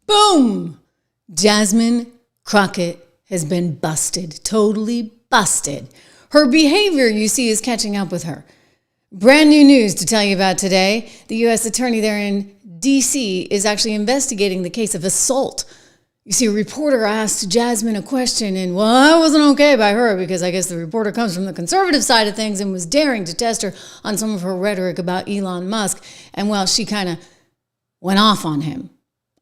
Boom! Jasmine Crockett has been busted, totally busted. Her behavior, you see, is catching up with her. Brand new news to tell you about today. The U.S. attorney there in D.C. is actually investigating the case of assault. You see, a reporter asked Jasmine a question, and well, that wasn't okay by her because I guess the reporter comes from the conservative side of things and was daring to test her on some of her rhetoric about Elon Musk. And well, she kind of went off on him.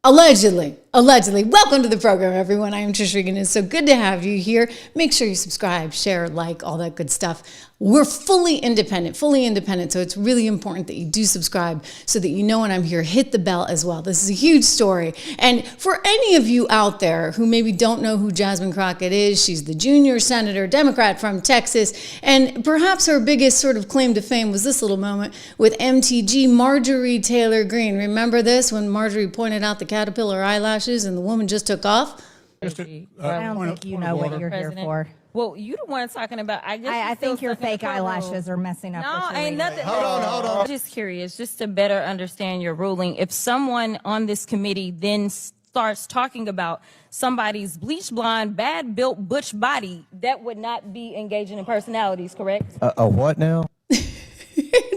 Allegedly. Welcome to the program, everyone. I am Trish Regan. It's so good to have you here. Make sure you subscribe, share, like, all that good stuff. We're fully independent. So it's really important that you do subscribe so that you know when I'm here. Hit the bell as well. This is a huge story. And for any of you out there who maybe don't know who Jasmine Crockett is, she's the junior senator, Democrat from Texas. And perhaps her biggest sort of claim to fame was this little moment with MTG Marjorie Taylor Greene. Remember this when Marjorie pointed out the caterpillar eyelashes and the woman just took off? I don't think you know what you're here for. Well, you the one talking about. I think your fake eyelashes are messing up. No, ain't nothing. Hold on. I'm just curious, just to better understand your ruling. If someone on this committee then starts talking about somebody's bleach blonde, bad built butch body, that would not be engaging in personalities, correct? A what now?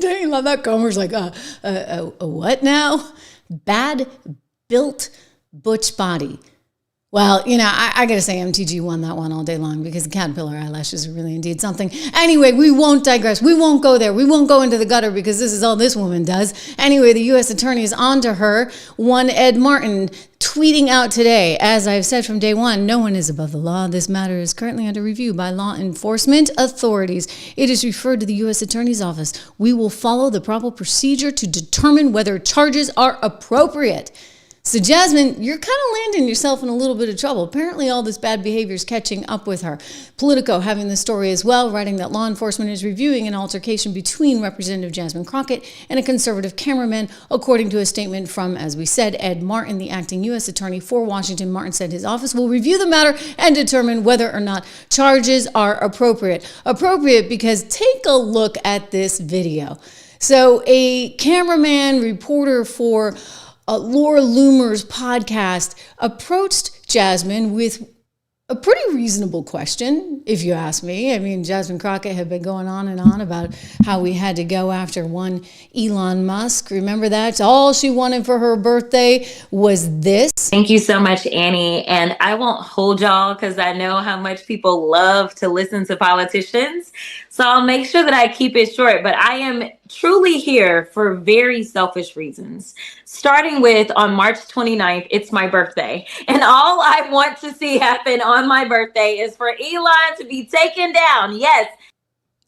Dang, love that. Comer's like, a what now? Bad built butch body. Well, you know, I got to say MTG won that one all day long because the caterpillar eyelashes are really indeed something. Anyway, we won't digress. We won't go there. We won't go into the gutter because this is all this woman does. Anyway, the U.S. attorney is on to her. One Ed Martin tweeting out today, as I've said from day one, no one is above the law. This matter is currently under review by law enforcement authorities. It is referred to the U.S. Attorney's Office. We will follow the proper procedure to determine whether charges are appropriate. So Jasmine, you're kind of landing yourself in a little bit of trouble. Apparently all this bad behavior is catching up with her. Politico having the story as well, writing that law enforcement is reviewing an altercation between Representative Jasmine Crockett and a conservative cameraman, according to a statement from, as we said, Ed Martin, the acting U.S. attorney for Washington. Martin said his office will review the matter and determine whether or not charges are appropriate. Appropriate because take a look at this video. So a cameraman, reporter for Laura Loomer's podcast approached Jasmine with a pretty reasonable question, if you ask me. I mean, Jasmine Crockett had been going on and on about how we had to go after one Elon Musk. Remember that? All she wanted for her birthday was this. Thank you so much, Annie. And I won't hold y'all because I know how much people love to listen to politicians. So I'll make sure that I keep it short. But I am truly here for very selfish reasons. Starting with on March 29th, it's my birthday. And all I want to see happen on my birthday is for Elon to be taken down. Yes.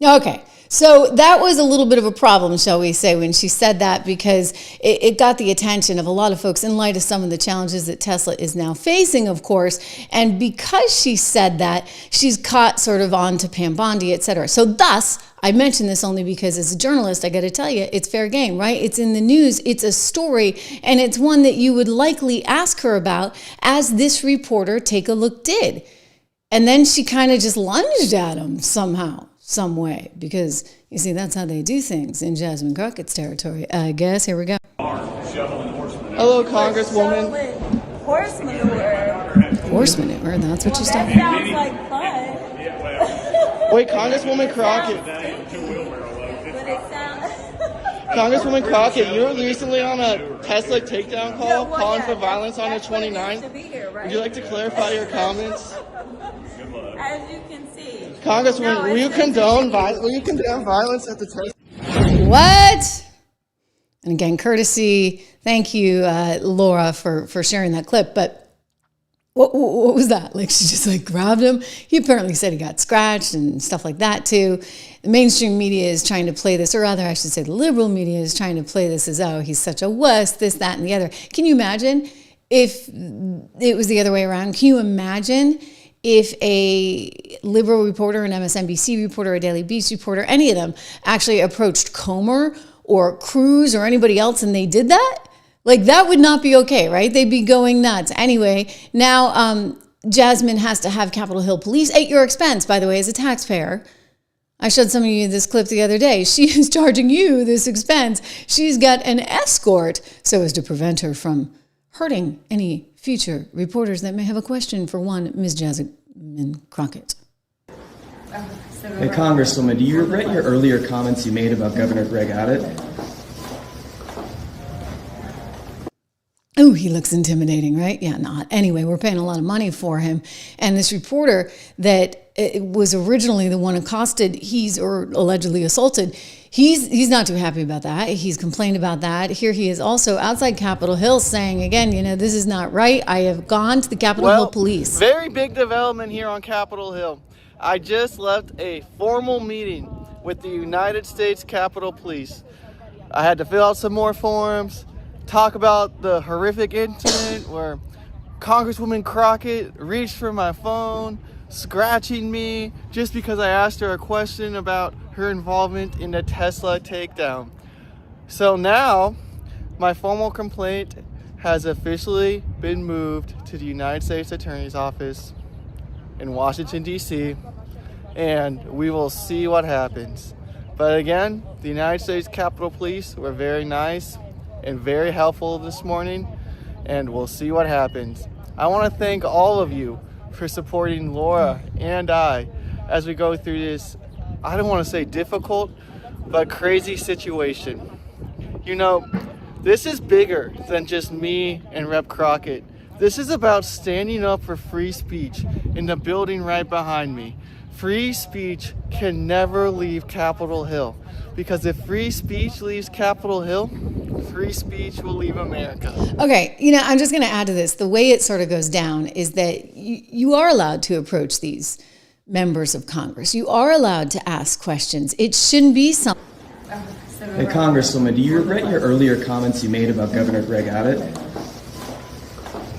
Okay. So that was a little bit of a problem, shall we say, when she said that, because it got the attention of a lot of folks in light of some of the challenges that Tesla is now facing, of course. And because she said that, she's caught sort of on to Pam Bondi, et cetera. So thus, I mention this only because as a journalist, I got to tell you, it's fair game, right? It's in the news. It's a story. And it's one that you would likely ask her about, as this reporter, Take a Look, did. And then she kind of just lunged at him somehow. Some way, because you see, that's how they do things in Jasmine Crockett's territory. I guess. Here we go. Hello, Congresswoman. Horse manure. Horse manure, that's what you That said. sounds like fun. Wait, Congresswoman Crockett. But it sounds. Congresswoman Crockett, you were recently on a Tesla takedown call, Yeah, well, calling yeah, for violence on the that's what it is 29th. to be here, right? Would you like to clarify your comments? As you can see. Congresswoman, No, will you it's condone violence at the Tesla? What? And again, courtesy. Thank you, Laura, for sharing that clip. But what was that? Like, she just like grabbed him. He apparently said he got scratched and stuff like that too. The mainstream media is trying to play this, or rather I should say the liberal media is trying to play this as, oh, he's such a wuss, this, that, and the other. Can you imagine if it was the other way around? Can you imagine if a liberal reporter, an MSNBC reporter, a Daily Beast reporter, any of them actually approached Comer or Cruz or anybody else and they did that? Like, that would not be okay, right? They'd be going nuts. Anyway, now Jasmine has to have Capitol Hill police at your expense, by the way, as a taxpayer. I showed some of you this clip the other day. She is charging you this expense. She's got an escort so as to prevent her from hurting any future reporters that may have a question for one Ms. Jasmine Crockett. Hey, Congresswoman, do you regret your earlier comments you made about Governor Greg Abbott? Oh, he looks intimidating, right? Yeah, not. Anyway, we're paying a lot of money for him. And this reporter that was originally the one accosted, or allegedly assaulted, he's not too happy about that. He's complained about that. Here he is also outside Capitol Hill saying, again, this is not right. I have gone to the Capitol Hill police. Very big development here on Capitol Hill. I just left a formal meeting with the United States Capitol Police. I had to fill out some more forms, talk about the horrific incident where Congresswoman Crockett reached for my phone, scratching me just because I asked her a question about her involvement in the Tesla takedown. So now my formal complaint has officially been moved to the United States Attorney's Office in Washington, D.C., and we will see what happens. But again, the United States Capitol Police were very nice and very helpful this morning, and we'll see what happens. I want to thank all of you for supporting Laura and I as we go through this, I don't want to say difficult, but crazy situation. This is bigger than just me and Rep. Crockett. This is about standing up for free speech in the building right behind me. Free speech can never leave Capitol Hill, because if free speech leaves Capitol Hill, free speech will leave America. Okay, I'm just going to add to this. The way it sort of goes down is that you are allowed to approach these members of Congress. You are allowed to ask questions. It shouldn't be something. Hey, Congresswoman, do you regret your earlier comments you made about Governor Greg Abbott?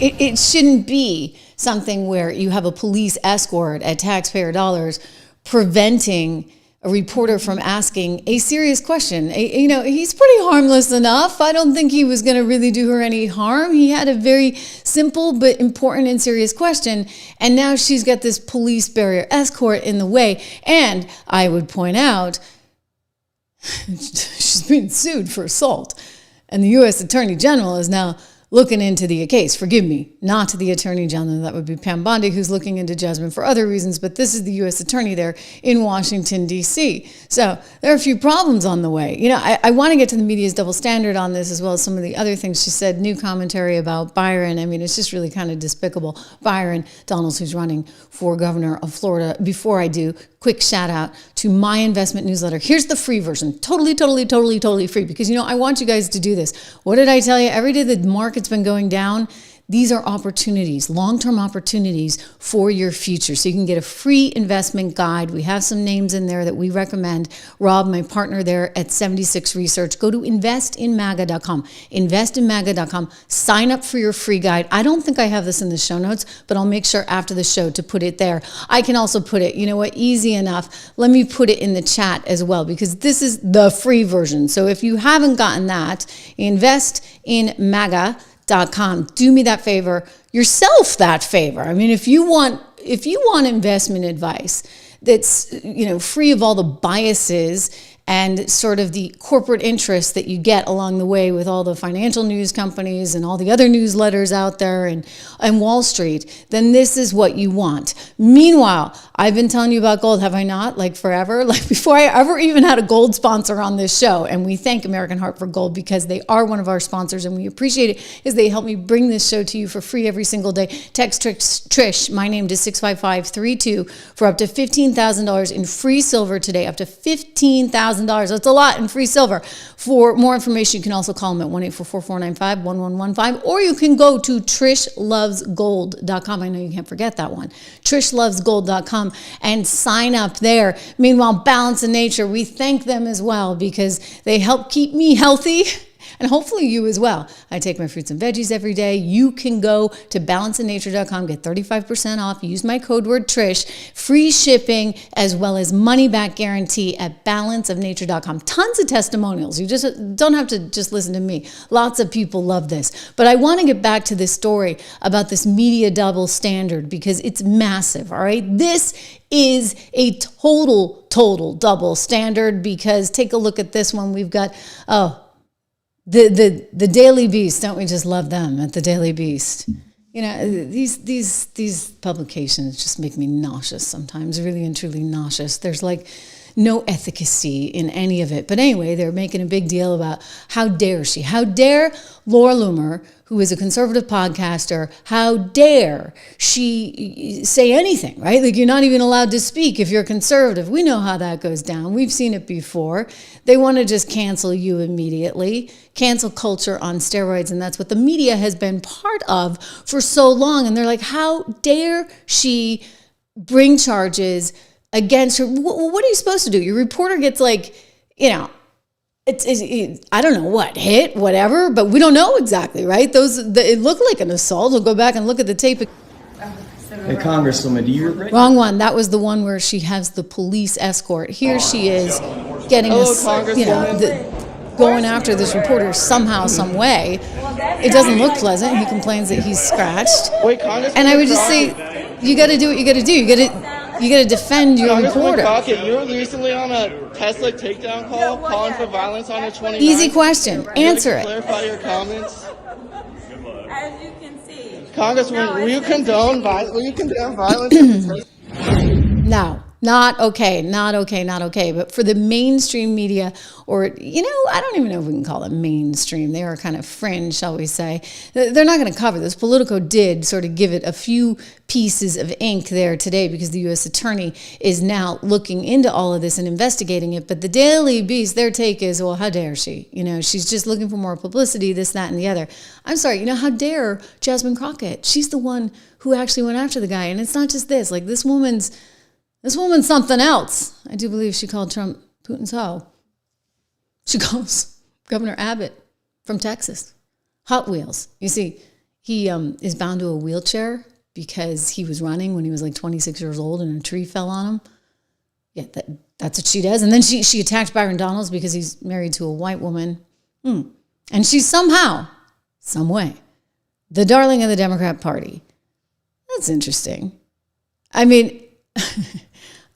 It shouldn't be something where you have a police escort at taxpayer dollars preventing a reporter from asking a serious question. He's pretty harmless enough. I don't think he was going to really do her any harm. He had a very simple but important and serious question, and now she's got this police barrier escort in the way. And I would point out, she's being sued for assault, and the U.S. Attorney General is now looking into the case. Forgive me, not the Attorney General. That would be Pam Bondi, who's looking into Jasmine for other reasons, but this is the U.S. Attorney there in Washington, D.C. So there are a few problems on the way. I want to get to the media's double standard on this, as well as some of the other things she said. New commentary about Byron. I mean, it's just really kind of despicable. Byron Donalds, who's running for governor of Florida. Before I do, quick shout out to my investment newsletter. Here's the free version. Totally free, because I want you guys to do this. What did I tell you? Every day the market's been going down, these are opportunities, long-term opportunities for your future. So you can get a free investment guide. We have some names in there that we recommend. Rob, my partner there at 76 Research, go to investinmaga.com, investinmaga.com, sign up for your free guide. I don't think I have this in the show notes, but I'll make sure after the show to put it there. I can also put it, easy enough. Let me put it in the chat as well, because this is the free version. So if you haven't gotten that, investinmaga.com. Do me that favor, yourself that favor. I mean, if you want investment advice that's, free of all the biases and sort of the corporate interests that you get along the way with all the financial news companies and all the other newsletters out there and Wall Street, then this is what you want. Meanwhile, I've been telling you about gold, have I not? Like forever? Like before I ever even had a gold sponsor on this show. And we thank American Heart for Gold because they are one of our sponsors and we appreciate it as they help me bring this show to you for free every single day. Text Trish, my name, to 65532 for up to $15,000 in free silver today, up to $15,000. That's a lot in free silver. For more information, you can also call them at 1-844-495-1115, or you can go to trishlovesgold.com. I know you can't forget that one. trishlovesgold.com and sign up there. Meanwhile, Balance in Nature, we thank them as well because they help keep me healthy. And hopefully you as well. I take my fruits and veggies every day. You can go to balanceinnature.com, get 35% off. Use my code word Trish. Free shipping as well as money back guarantee at balanceofnature.com. Tons of testimonials. You just don't have to just listen to me. Lots of people love this. But I want to get back to this story about this media double standard because it's massive, all right? This is a total double standard because take a look at this one. We've got, The Daily Beast, don't we just love them at the Daily Beast? You know, these publications just make me nauseous sometimes, really and truly nauseous. There's like no efficacy in any of it. But anyway, they're making a big deal about how dare she? How dare Laura Loomer, who is a conservative podcaster, how dare she say anything, right? Like, you're not even allowed to speak if you're conservative. We know how that goes down. We've seen it before. They want to just cancel you immediately, cancel culture on steroids, and that's what the media has been part of for so long. And they're like, how dare she bring charges against her? What are you supposed to do? Your reporter gets like, you know, I don't know what, hit, whatever, but we don't know exactly, right? It looked like an assault. We'll go back and look at the tape. Hey, Congresswoman, do you regret? Wrong one. That was the one where she has the police escort. Here she is getting going after this reporter somehow, some way. It doesn't look pleasant. He complains that he's scratched. And I would just say, you got to do what you got to do. You got to defend your reporter. Crockett, you were recently on a Tesla takedown call calling for violence on the 29th. Easy question. Answer it. Clarify your comments. As you can see. Congresswoman, will you condone violence? No, not okay, not okay, not okay. But for the mainstream media, or, you know, I don't even know if we can call them mainstream. They are kind of fringe, shall we say. They're not going to cover this. Politico did sort of give it a few pieces of ink there today because the U.S. attorney is now looking into all of this and investigating it. But the Daily Beast, their take is, well, how dare she? You know, she's just looking for more publicity, this, that, and the other. I'm sorry, you know, how dare Jasmine Crockett? She's the one who actually went after the guy. And it's not just this. Like, this woman's something else. I do believe she called Trump Putin's hoe. She calls Governor Abbot from Texas Hot Wheels. You see, he is bound to a wheelchair because he was running when he was like 26 years old and a tree fell on him. Yeah, that's what she does. And then she attacked Byron Donalds because he's married to a white woman. And she's somehow, some way, the darling of the Democrat Party. That's interesting. I mean,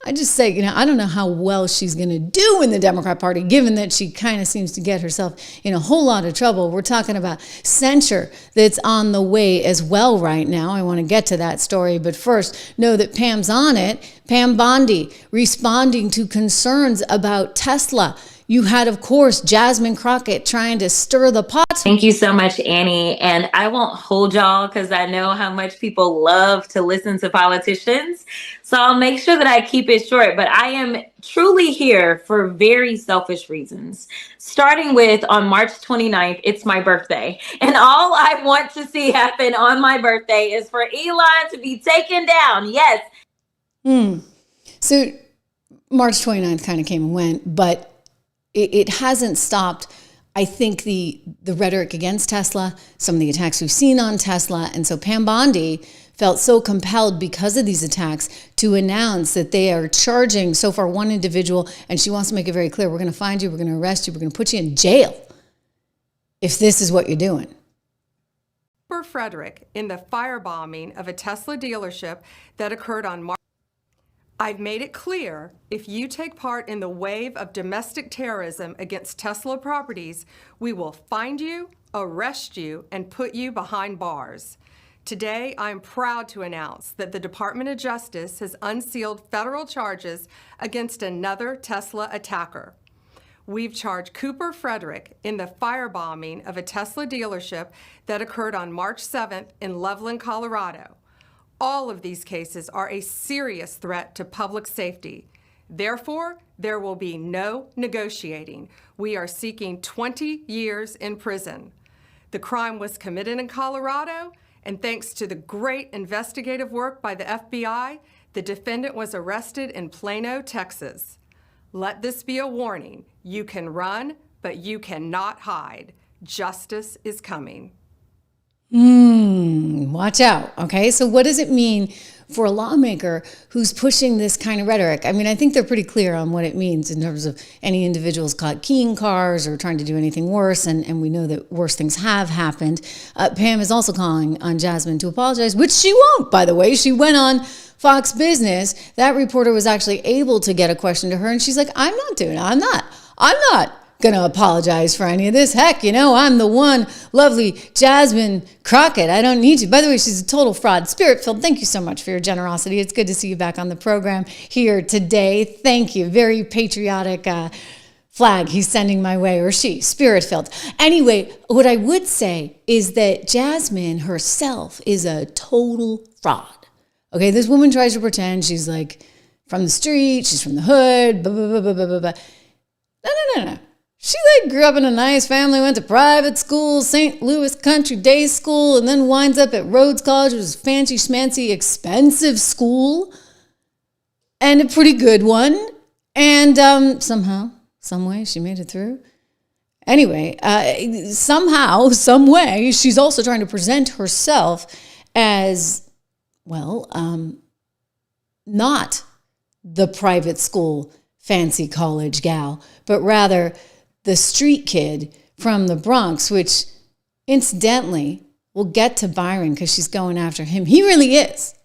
I just say, you know, I don't know how well she's going to do in the Democrat Party, given that she kind of seems to get herself in a whole lot of trouble. We're talking about censure that's on the way as well right now. I want to get to that story. But first, know that Pam's on it. Pam Bondi responding to concerns about Tesla. You had, of course, Jasmine Crockett trying to stir the pot. Thank you so much, Annie. And I won't hold y'all because I know how much people love to listen to politicians. So I'll make sure that I keep it short. But I am truly here for very selfish reasons. Starting with on March 29th, it's my birthday. And all I want to see happen on my birthday is for Elon to be taken down. Yes. So March 29th kind of came and went, but it hasn't stopped, I think, the rhetoric against Tesla, some of the attacks we've seen on Tesla. And so Pam Bondi felt so compelled because of these attacks to announce that they are charging so far one individual, and she wants to make it very clear, we're going to find you, we're going to arrest you, we're going to put you in jail if this is what you're doing. Frederick in the firebombing of a Tesla dealership that occurred on March. I've made it clear, if you take part in the wave of domestic terrorism against Tesla properties, we will find you, arrest you, and put you behind bars. Today, I am proud to announce that the Department of Justice has unsealed federal charges against another Tesla attacker. We've charged Cooper Frederick in the firebombing of a Tesla dealership that occurred on March 7th in Loveland, Colorado. All of these cases are a serious threat to public safety. Therefore, there will be no negotiating. We are seeking 20 years in prison. The crime was committed in Colorado, and thanks to the great investigative work by the FBI, the defendant was arrested in Plano, Texas. Let this be a warning. You can run, but you cannot hide. Justice is coming. Watch out. Okay. So what does it mean for a lawmaker who's pushing this kind of rhetoric? I mean, I think they're pretty clear on what it means in terms of any individuals caught keying cars or trying to do anything worse. And we know that worse things have happened. Pam is also calling on Jasmine to apologize, which she won't, by the way. She went on Fox Business. That reporter was actually able to get a question to her. And she's like, I'm not going to apologize for any of this. Heck, I'm the one lovely Jasmine Crockett. I don't need you. By the way, she's a total fraud. Spirit-filled, thank you so much for your generosity. It's good to see you back on the program here today. Thank you. Very patriotic flag he's sending my way, or she, Spirit-filled. Anyway, what I would say is that Jasmine herself is a total fraud. Okay, this woman tries to pretend she's like from the street, she's from the hood, blah, blah, blah, blah, blah, blah. No. She grew up in a nice family, went to private school, St. Louis Country Day School, and then winds up at Rhodes College, which was a fancy, schmancy, expensive school, and a pretty good one. And somehow, some way, she made it through. Anyway, somehow, some way, she's also trying to present herself as, not the private school fancy college gal, but rather the street kid from the Bronx, which incidentally we'll get to Byron because she's going after him. He really is.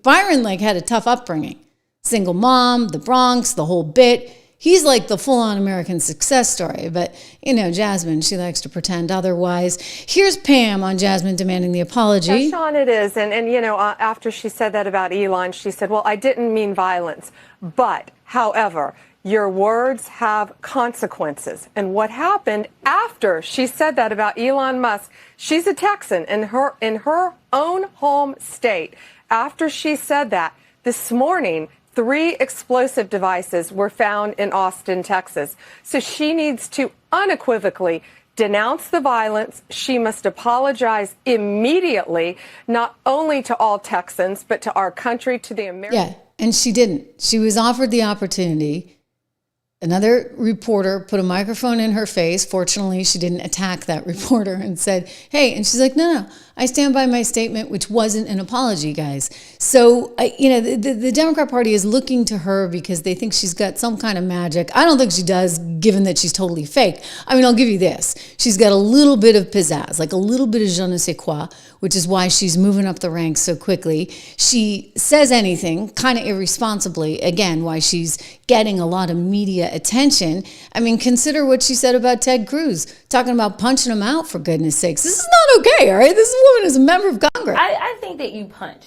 Byron had a tough upbringing. Single mom, the Bronx, the whole bit. He's the full-on American success story. But, Jasmine, she likes to pretend otherwise. Here's Pam on Jasmine demanding the apology. Yeah, Sean, it is. And after she said that about Elon, she said, well, I didn't mean violence. But, however, your words have consequences. And what happened after she said that about Elon Musk, she's a Texan in her own home state. After she said that, this morning, 3 explosive devices were found in Austin, Texas. So she needs to unequivocally denounce the violence. She must apologize immediately, not only to all Texans, but to our country, to the American. Yeah, and she didn't. She was offered the opportunity. Another reporter put a microphone in her face. Fortunately, she didn't attack that reporter and said, hey, and she's like, no, I stand by my statement, which wasn't an apology, guys. So, the Democrat Party is looking to her because they think she's got some kind of magic. I don't think she does, given that she's totally fake. I'll give you this. She's got a little bit of pizzazz, a little bit of je ne sais quoi, which is why she's moving up the ranks so quickly. She says anything kind of irresponsibly, again, why she's getting a lot of media attention. Consider what she said about Ted Cruz, talking about punching him out, for goodness sakes. This is not okay, all right? This woman is a member of Congress. I think that you punch.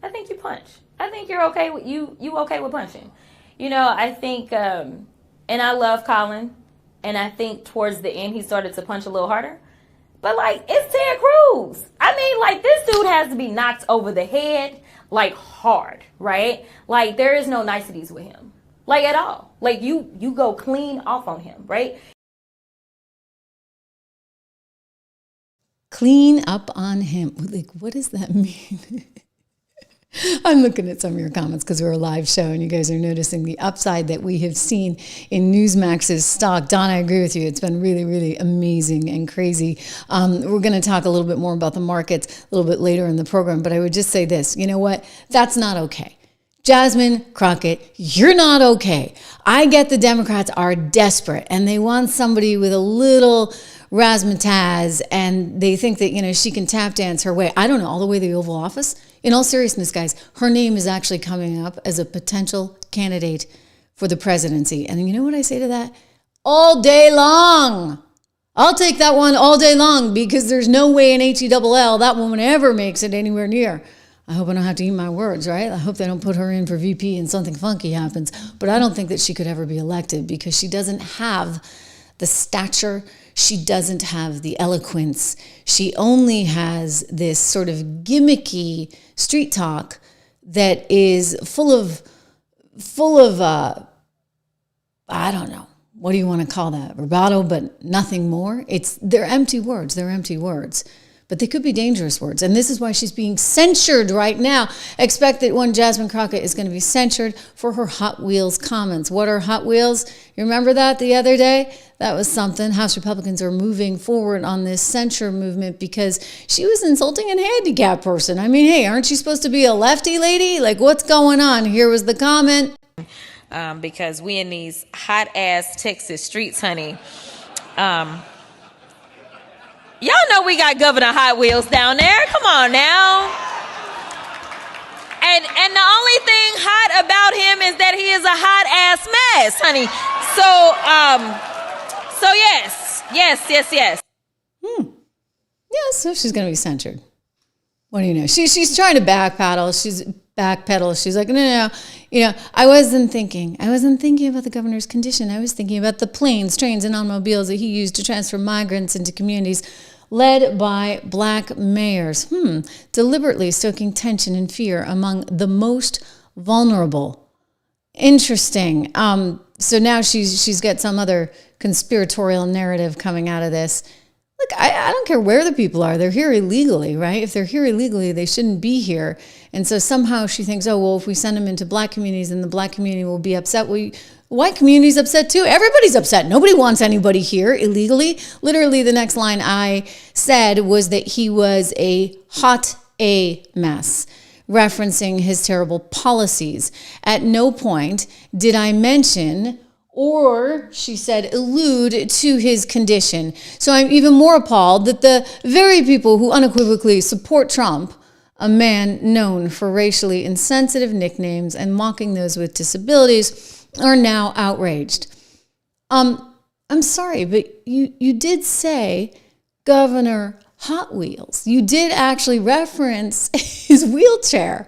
I think you punch. I think you're okay with you okay with punching. I think, and I love Colin, and I think towards the end he started to punch a little harder. But it's Ted Cruz. This dude has to be knocked over the head, hard, right? There is no niceties with him. At all. You go clean off on him, right? Clean up on him. What does that mean? I'm looking at some of your comments because we're a live show and you guys are noticing the upside that we have seen in Newsmax's stock. Don, I agree with you. It's been really, really amazing and crazy. We're going to talk a little bit more about the markets a little bit later in the program, but I would just say this. You know what? That's not okay. Jasmine Crockett, you're not okay. I get the Democrats are desperate and they want somebody with a little razzmatazz and they think that, she can tap dance her way. I don't know, all the way to the Oval Office. In all seriousness, guys, her name is actually coming up as a potential candidate for the presidency. And you know what I say to that? All day long. I'll take that one all day long because there's no way in HELL that woman ever makes it anywhere near. I hope I don't have to eat my words, right? I hope they don't put her in for VP and something funky happens. But I don't think that she could ever be elected because she doesn't have the stature. She doesn't have the eloquence. She only has this sort of gimmicky street talk that is full of I don't know. What do you want to call that? Bravado, but nothing more. They're empty words. They're empty words. But they could be dangerous words. And this is why she's being censured right now. Expect that one Jasmine Crockett is going to be censured for her Hot Wheels comments. What are Hot Wheels? You remember that the other day? That was something. House Republicans are moving forward on this censure movement because she was insulting a handicapped person. Hey, aren't you supposed to be a lefty lady? What's going on? Here was the comment. Because we in these hot-ass Texas streets, honey. Y'all know we got Governor Hot Wheels down there. Come on now. And the only thing hot about him is that he is a hot ass mess, honey. So So yes. Yeah, so she's going to be censured. What do you know? She's trying to backpedal. She's like, no. I wasn't thinking about the governor's condition. I was thinking about the planes, trains, and automobiles that he used to transfer migrants into communities led by black mayors, deliberately stoking tension and fear among the most vulnerable. Interesting. So now she's got some other conspiratorial narrative coming out of this. Look, I don't care where the people are. They're here illegally, right? If they're here illegally, they shouldn't be here. And so somehow she thinks, oh, well, if we send them into black communities, then the black community will be upset. Well, white community's upset too. Everybody's upset. Nobody wants anybody here illegally. Literally, the next line I said was that he was a hot A mess, referencing his terrible policies. At no point did I mention or, she said, allude to his condition. So I'm even more appalled that the very people who unequivocally support Trump, a man known for racially insensitive nicknames and mocking those with disabilities, are now outraged. I'm sorry, but you did say Governor Hot Wheels. You did actually reference his wheelchair.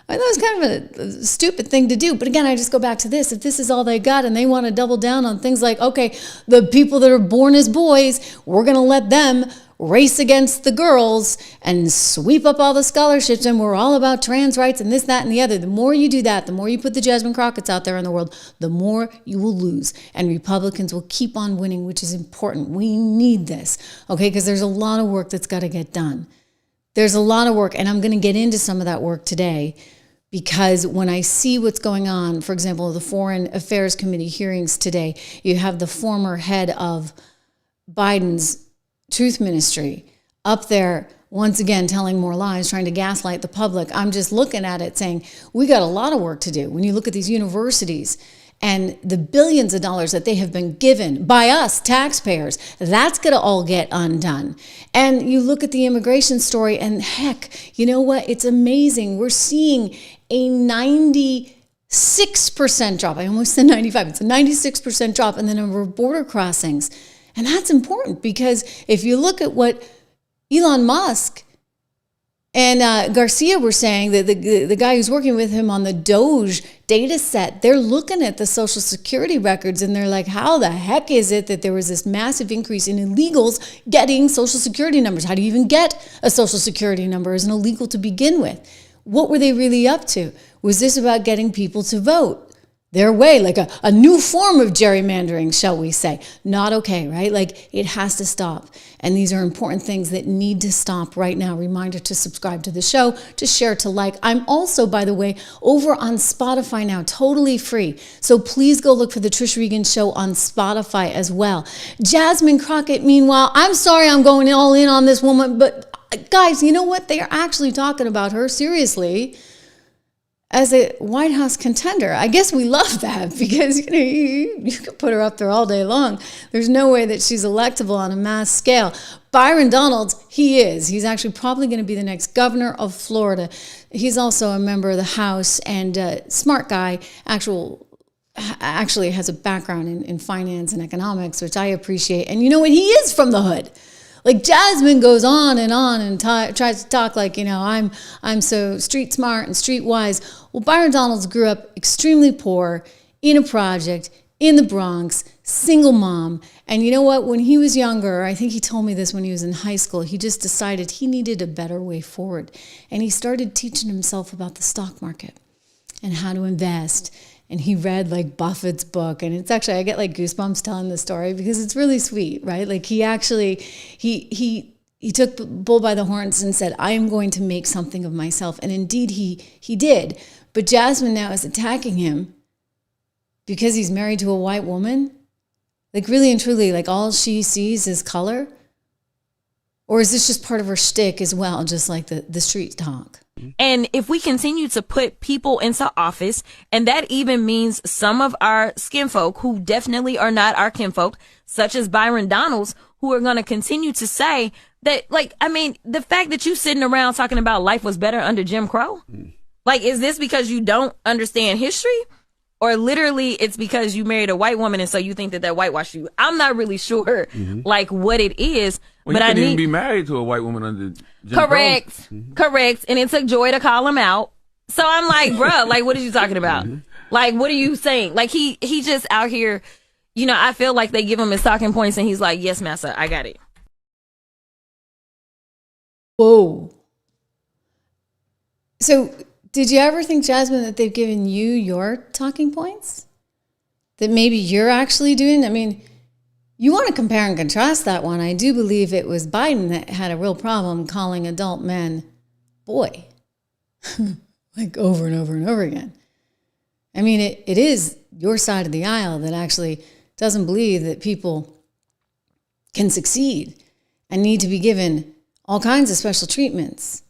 I thought it was kind of a stupid thing to do. But again, I just go back to this. If this is all they got and they want to double down on things like, okay, the people that are born as boys, we're going to let them race against the girls and sweep up all the scholarships, and we're all about trans rights and this, that, and the other. The more you do that, the more you put the Jasmine Crocketts out there in the world, the more you will lose. And Republicans will keep on winning, which is important. We need this, okay? Because there's a lot of work that's got to get done. There's a lot of work, and I'm going to get into some of that work today. Because when I see what's going on, for example, the Foreign Affairs Committee hearings today, you have the former head of Biden's Truth Ministry up there once again telling more lies, trying to gaslight the public. I'm just looking at it saying, we got a lot of work to do. When you look at these universities and the billions of dollars that they have been given by us, taxpayers, that's going to all get undone. And you look at the immigration story and heck, you know what? It's amazing. We're seeing a 96% drop. I almost said 95. It's a 96% drop in the number of border crossings. And that's important because if you look at what Elon Musk and Garcia were saying, that the guy who's working with him on the Doge data set, they're looking at the Social Security records and they're like, how the heck is it that there was this massive increase in illegals getting Social Security numbers? How do you even get a Social Security number as an illegal to begin with? What were they really up to? Was this about getting people to vote their way, like a new form of gerrymandering, shall we say? Not okay, right? Like, it has to stop. And these are important things that need to stop right now. Reminder to subscribe to the show, to share, to like. I'm also, by the way, over on Spotify now, totally free. So please go look for the Trish Regan Show on Spotify as well. Jasmine Crockett, meanwhile, I'm sorry I'm going all in on this woman, but guys, you know what? They are actually talking about her seriously as a White House contender. I guess we love that because you can put her up there all day long. There's no way that she's electable on a mass scale. Byron Donalds, he's actually probably going to be the next governor of Florida. He's also a member of the House and smart guy, actually has a background in finance and economics, which I appreciate. And you know what? He is from the hood. Like Jasmine goes on and tries to talk like, I'm so street smart and street wise. Well, Byron Donalds grew up extremely poor in a project in the Bronx, single mom. And you know what? When he was younger, I think he told me this when he was in high school, he just decided he needed a better way forward. And he started teaching himself about the stock market and how to invest. And he read like Buffett's book. And it's actually, I get like goosebumps telling the story because it's really sweet, right? Like he actually, he took the bull by the horns and said, I am going to make something of myself. And indeed he did. But Jasmine now is attacking him because he's married to a white woman. Like really and truly, like all she sees is color. Or is this just part of her shtick as well, just like the street talk? And if we continue to put people into office, and that even means some of our skinfolk who definitely are not our kinfolk, such as Byron Donalds, who are going to continue to say that, the fact that you sitting around talking about life was better under Jim Crow, is this because you don't understand history? or literally it's because you married a white woman and so you think that whitewashed you. I'm not really sure like what it is. Well, but you I couldn't need even be married to a white woman under Jim correct, Crow. correct. And it took Joy to call him out. So I'm like, bruh, like, what are you talking about? Like, what are you saying? Like, he just out here, you know, I feel like they give him his talking points and he's like, yes, massa, I got it. Whoa. So did you ever think, Jasmine, that they've given you your talking points? That maybe you're actually doing? I mean, you want to compare and contrast that one. I do believe it was Biden that had a real problem calling adult men boy, like over and over and over again. I mean, it is your side of the aisle that actually doesn't believe that people can succeed and need to be given all kinds of special treatments,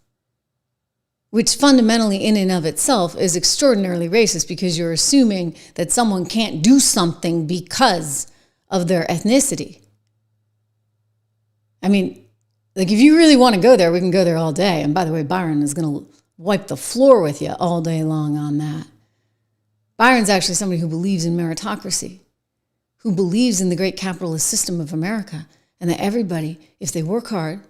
which fundamentally in and of itself is extraordinarily racist because you're assuming that someone can't do something because of their ethnicity. I mean, like if you really want to go there, we can go there all day. And by the way, Byron is going to wipe the floor with you all day long on that. Byron's actually somebody who believes in meritocracy, who believes in the great capitalist system of America, and that everybody, if they work hard,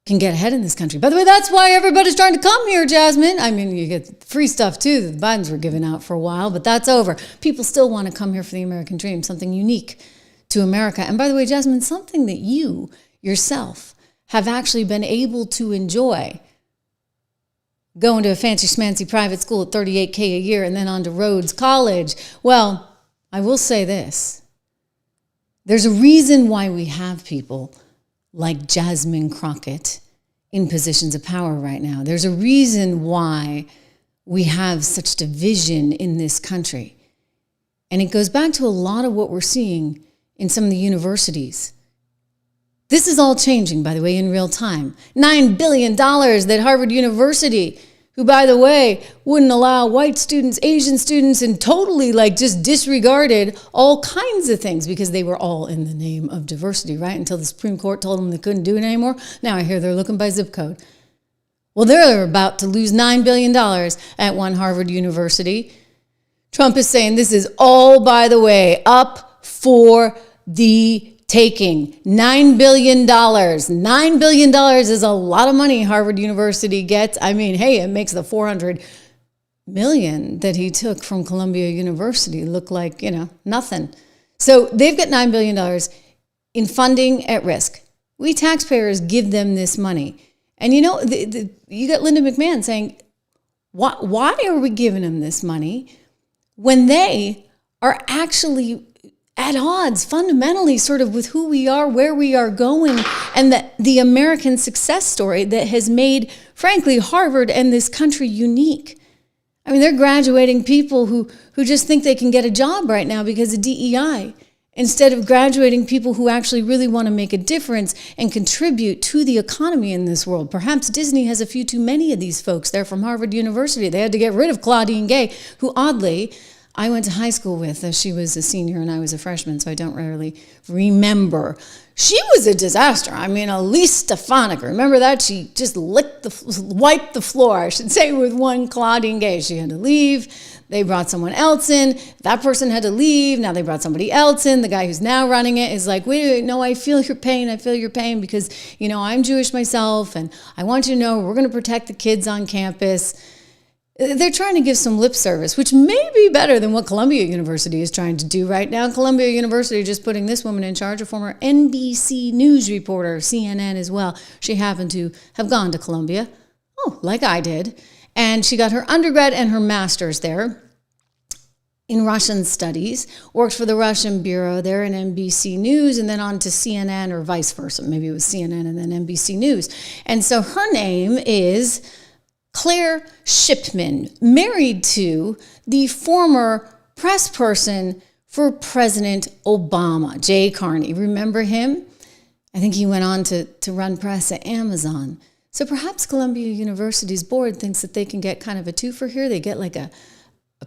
can get ahead in this country. By the way, that's why everybody's trying to come here, Jasmine. I mean, you get free stuff too that the Bidens were giving out for a while, but that's over. People still want to come here for the American dream, something unique to America. And by the way, Jasmine, something that you yourself have actually been able to enjoy. Going to a fancy schmancy private school at $38K a year and then on to Rhodes College. Well, I will say this. There's a reason why we have people like Jasmine Crockett in positions of power right now. There's a reason why we have such division in this country. And it goes back to a lot of what we're seeing in some of the universities. This is all changing, by the way, in real time. $9 billion that Harvard University, who, by the way, wouldn't allow white students, Asian students, and totally like just disregarded all kinds of things because they were all in the name of diversity, right? Until the Supreme Court told them they couldn't do it anymore. Now I hear they're looking by zip code. Well, they're about to lose $9 billion at one Harvard University. Trump is saying this is all, by the way, up for the taking. $9 billion. $9 billion is a lot of money Harvard University gets. I mean, hey, it makes the $400 million that he took from Columbia University look like, nothing. So they've got $9 billion in funding at risk. We taxpayers give them this money. And you got Linda McMahon saying, why are we giving them this money when they are actually at odds fundamentally sort of with who we are, where we are going, and the American success story that has made, frankly, Harvard and this country unique. I mean, they're graduating people who just think they can get a job right now because of DEI, instead of graduating people who actually really want to make a difference and contribute to the economy in this world. Perhaps Disney has a few too many of these folks. They're from Harvard University. They had to get rid of Claudine Gay, who oddly I went to high school with. She was a senior and I was a freshman, so I don't really remember. She was a disaster. I mean, Elise Stefanik, remember that? She just wiped the floor, I should say, with one Claudine Gay. She had to leave. They brought someone else in. That person had to leave. Now they brought somebody else in. The guy who's now running it is like, wait, no, I feel your pain. I feel your pain because, I'm Jewish myself, and I want you to know we're going to protect the kids on campus. They're trying to give some lip service, which may be better than what Columbia University is trying to do right now. Columbia University just putting this woman in charge, a former NBC News reporter, CNN as well. She happened to have gone to Columbia, like I did, and she got her undergrad and her master's there in Russian studies, worked for the Russian bureau there in NBC News, and then on to CNN or vice versa. Maybe it was CNN and then NBC News. And so her name is Claire Shipman, married to the former press person for President Obama, Jay Carney. Remember him? I think he went on to run press at Amazon. So perhaps Columbia University's board thinks that they can get kind of a twofer here. They get like a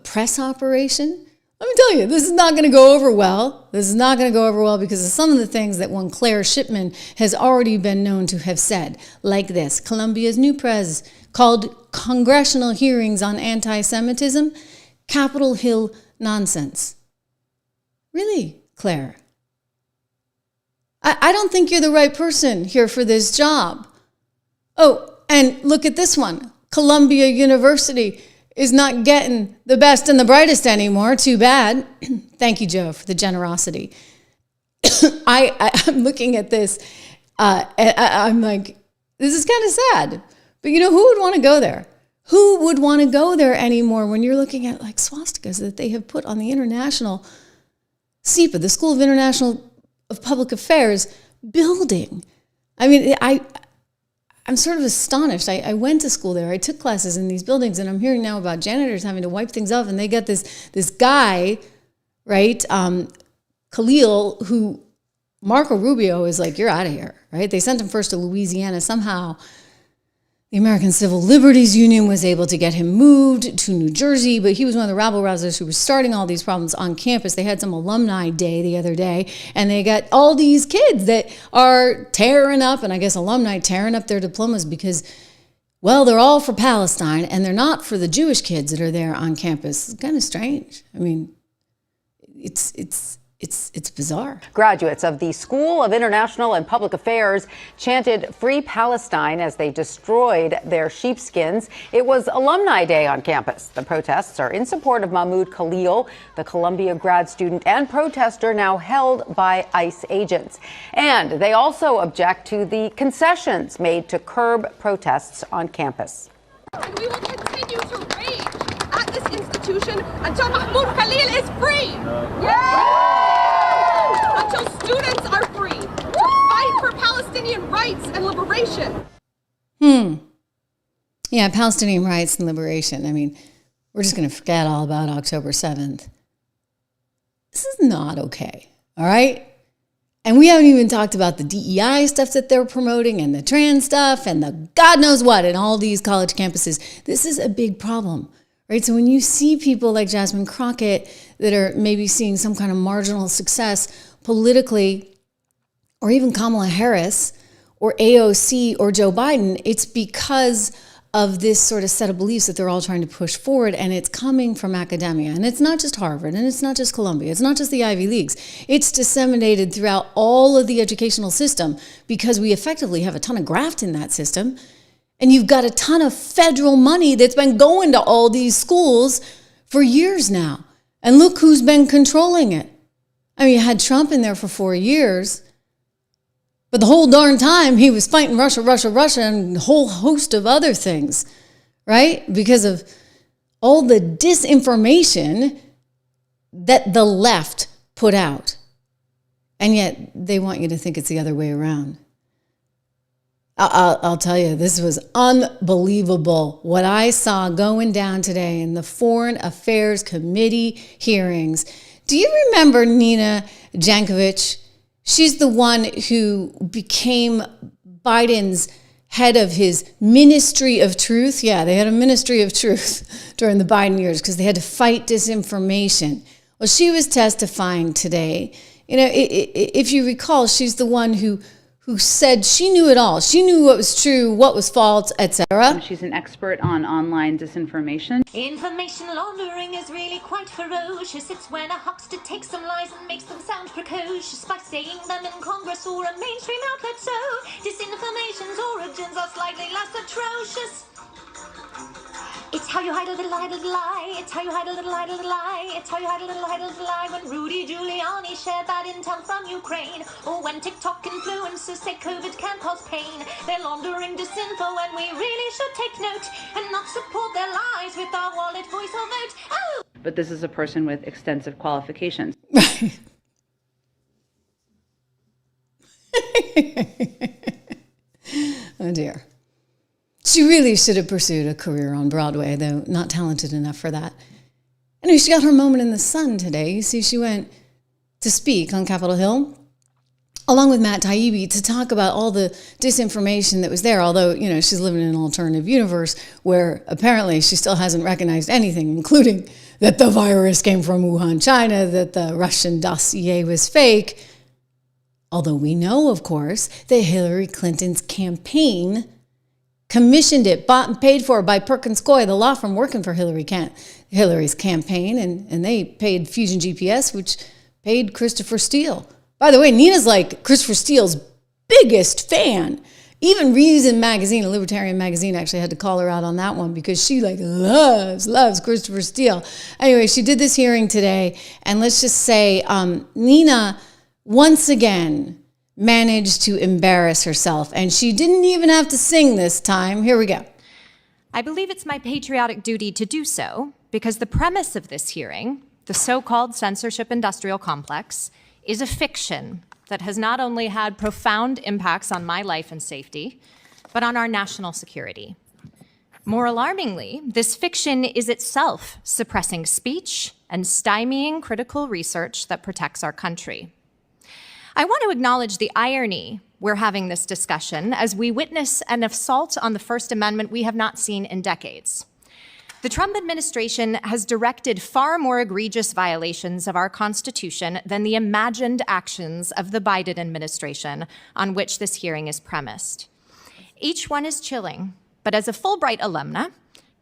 press operation. Let me tell you, this is not going to go over well. This is not going to go over well because of some of the things that one Claire Shipman has already been known to have said, like this. Columbia's new press called congressional hearings on anti-Semitism Capitol Hill nonsense. Really, Claire? I don't think you're the right person here for this job. Oh, and look at this one. Columbia University is not getting the best and the brightest anymore. Too bad. Thank you, Joe, for the generosity. I'm looking at this, and I'm like, this is kind of sad. But you know, who would want to go there? Who would want to go there anymore when you're looking at like swastikas that they have put on the international SIPA, the School of Public Affairs building? I mean, I'm sort of astonished. I went to school there. I took classes in these buildings, and I'm hearing now about janitors having to wipe things off, and they got this guy, right, Khalil, who Marco Rubio is like, you're out of here, right? They sent him first to Louisiana. Somehow the American Civil Liberties Union was able to get him moved to New Jersey, but he was one of the rabble-rousers who was starting all these problems on campus. They had some alumni day the other day, and they got all these kids that are tearing up, and I guess alumni tearing up their diplomas because, well, they're all for Palestine, and they're not for the Jewish kids that are there on campus. It's kind of strange. I mean, it's bizarre. Graduates of the School of International and Public Affairs chanted Free Palestine as they destroyed their sheepskins. It was Alumni Day on campus. The protests are in support of Mahmoud Khalil, the Columbia grad student and protester now held by ICE agents. And they also object to the concessions made to curb protests on campus. And we will continue to rage at this institution until Mahmoud Khalil is free. Until students are free to fight for Palestinian rights and liberation. Yeah, Palestinian rights and liberation. I mean, we're just going to forget all about October 7th. This is not okay, all right? And we haven't even talked about the DEI stuff that they're promoting and the trans stuff and the God knows what in all these college campuses. This is a big problem, right? So when you see people like Jasmine Crockett that are maybe seeing some kind of marginal success politically, or even Kamala Harris or AOC or Joe Biden, it's because of this sort of set of beliefs that they're all trying to push forward, and it's coming from academia. And it's not just Harvard, and it's not just Columbia, it's not just the Ivy Leagues. It's disseminated throughout all of the educational system because we effectively have a ton of graft in that system, and you've got a ton of federal money that's been going to all these schools for years now. And look who's been controlling it. I mean, you had Trump in there for 4 years, but the whole darn time he was fighting Russia, and a whole host of other things, right? Because of all the disinformation that the left put out. And yet they want you to think it's the other way around. I'll tell you, this was unbelievable what I saw going down today in the Foreign Affairs Committee hearings. Do you remember Nina Jankcowicz? She's the one who became Biden's head of his Ministry of Truth. Yeah, they had a Ministry of Truth during the Biden years because they had to fight disinformation. Well, she was testifying today. You know, if you recall, she's the one who said she knew it all. She knew what was true, what was false, etc. She's an expert on online disinformation. Information laundering is really quite ferocious. It's when a huckster takes some lies and makes them sound precocious by saying them in Congress or a mainstream outlet. So disinformation's origins are slightly less atrocious. It's how you hide a little lie. It's how you hide a little lie. It's how you hide a little lie. When Rudy Giuliani shared that intel from Ukraine, or when TikTok influencers say COVID can cause pain, they're laundering disinfo, and we really should take note and not support their lies with our wallet, voice, or vote. Oh! But this is a person with extensive qualifications. Oh dear. She really should have pursued a career on Broadway, though not talented enough for that. Anyway, she got her moment in the sun today. You see, she went to speak on Capitol Hill, along with Matt Taibbi, to talk about all the disinformation that was there, although, you know, she's living in an alternative universe where apparently she still hasn't recognized anything, including that the virus came from Wuhan, China, that the Russian dossier was fake. Although we know, of course, that Hillary Clinton's campaign commissioned it, bought and paid for by Perkins Coie, the law firm working for Hillary Hillary's campaign, and they paid Fusion GPS, which paid Christopher Steele. By the way, Nina's like Christopher Steele's biggest fan. Even Reason magazine, a libertarian magazine, actually had to call her out on that one because she like loves Christopher Steele. Anyway, she did this hearing today, and let's just say Nina once again managed to embarrass herself, and she didn't even have to sing this time. Here we go. I believe it's my patriotic duty to do so because the premise of this hearing, the so-called censorship industrial complex, is a fiction that has not only had profound impacts on my life and safety, but on our national security. More alarmingly, this fiction is itself suppressing speech and stymieing critical research that protects our country. I want to acknowledge the irony we're having this discussion as we witness an assault on the First Amendment we have not seen in decades. The Trump administration has directed far more egregious violations of our Constitution than the imagined actions of the Biden administration on which this hearing is premised. Each one is chilling, but as a Fulbright alumna,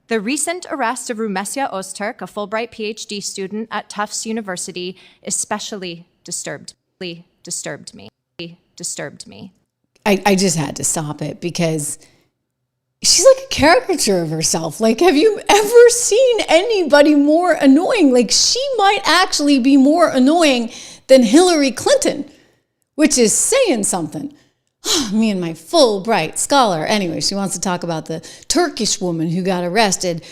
the recent arrest of Rumesia Ozturk, a Fulbright PhD student at Tufts University, especially disturbed me. I just had to stop it because she's like a caricature of herself. Like, have you ever seen anybody more annoying? Like, she might actually be more annoying than Hillary Clinton, which is saying something. Me and my Fulbright scholar. Anyway, she wants to talk about the Turkish woman who got arrested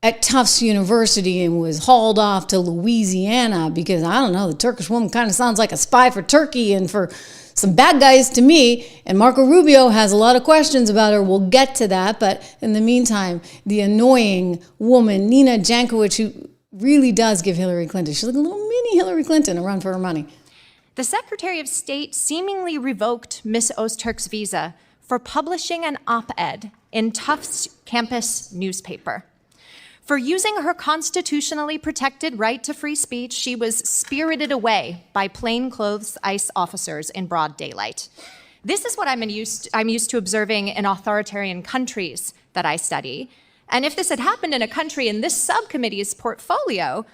at Tufts University and was hauled off to Louisiana because, I don't know, the Turkish woman kind of sounds like a spy for Turkey and for some bad guys to me, and Marco Rubio has a lot of questions about her. We'll get to that, but in the meantime, the annoying woman, Nina Jankcowicz, who really does give Hillary Clinton, she's like a little mini Hillary Clinton, a run for her money. The Secretary of State seemingly revoked Ms. Ozturk's visa for publishing an op-ed in Tufts campus newspaper. For using her constitutionally protected right to free speech, she was spirited away by plainclothes ICE officers in broad daylight. This is what I'm used to observing in authoritarian countries that I study. And if this had happened in a country in this subcommittee's portfolio,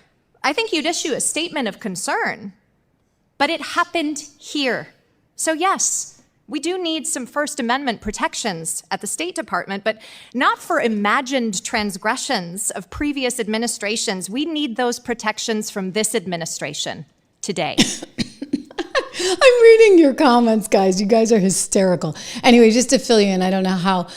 I think you'd issue a statement of concern. But it happened here. So yes, we do need some First Amendment protections at the State Department, but not for imagined transgressions of previous administrations. We need those protections from this administration today. I'm reading your comments, guys. You guys are hysterical. Anyway, just to fill you in, I don't know how,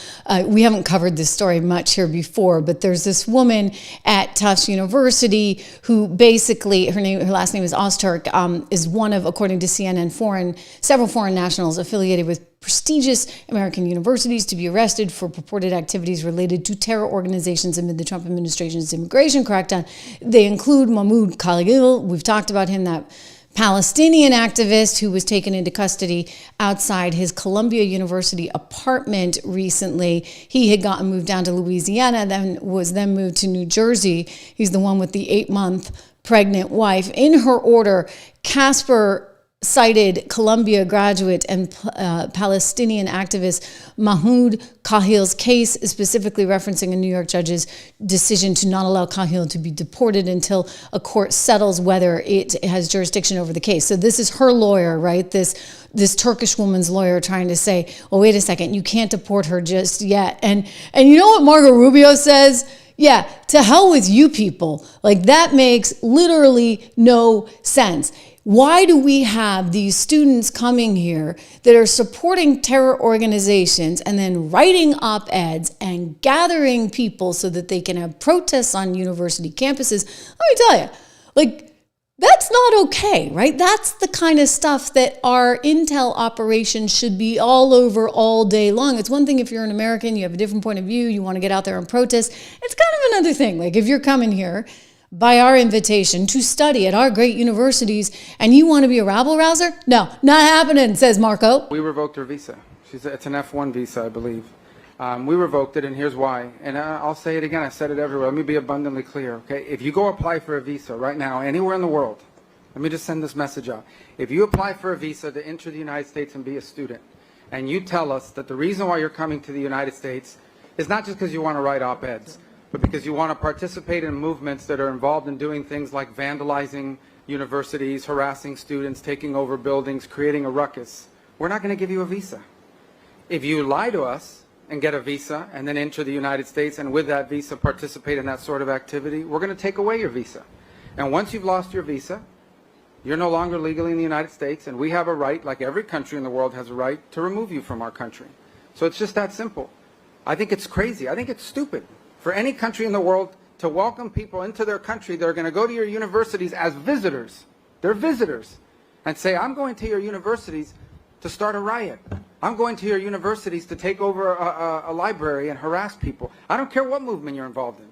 we haven't covered this story much here before, but there's this woman at Tufts University who basically, her last name is Ozturk, is one of, according to CNN, several foreign nationals affiliated with prestigious American universities to be arrested for purported activities related to terror organizations amid the Trump administration's immigration crackdown. They include Mahmoud Khalil. We've talked about him, that Palestinian activist who was taken into custody outside his Columbia University apartment recently. He had gotten moved down to Louisiana, then moved to New Jersey. He's the one with the 8-month pregnant wife. In her order, Casper cited Columbia graduate and Palestinian activist Mahmoud Kahil's case, specifically referencing a New York judge's decision to not allow Kahil to be deported until a court settles whether it has jurisdiction over the case. So this is her lawyer, right? This Turkish woman's lawyer trying to say, well, wait a second, you can't deport her just yet. And you know what Marco Rubio says? Yeah, to hell with you people. Like, that makes literally no sense. Why do we have these students coming here that are supporting terror organizations and then writing op-eds and gathering people so that they can have protests on university campuses? Let me tell you, like, that's not okay, right? That's the kind of stuff that our intel operations should be all over all day long. It's one thing if you're an American, you have a different point of view, you want to get out there and protest. It's kind of another thing. Like, if you're coming here by our invitation to study at our great universities and you want to be a rabble-rouser? No, not happening, says Marco. We revoked her visa. It's an F1 visa, I believe. We revoked it, and here's why. And I'll say it again. I said it everywhere. Let me be abundantly clear, okay? If you go apply for a visa right now, anywhere in the world, let me just send this message out. If you apply for a visa to enter the United States and be a student, and you tell us that the reason why you're coming to the United States is not just because you want to write op-eds, but because you want to participate in movements that are involved in doing things like vandalizing universities, harassing students, taking over buildings, creating a ruckus, we're not going to give you a visa. If you lie to us and get a visa and then enter the United States and with that visa participate in that sort of activity, we're going to take away your visa. And once you've lost your visa, you're no longer legally in the United States, and we have a right, like every country in the world has a right, to remove you from our country. So it's just that simple. I think it's crazy. I think it's stupid for any country in the world to welcome people into their country that are going to go to your universities as visitors. They're visitors. And say, I'm going to your universities to start a riot. I'm going to your universities to take over a library and harass people. I don't care what movement you're involved in.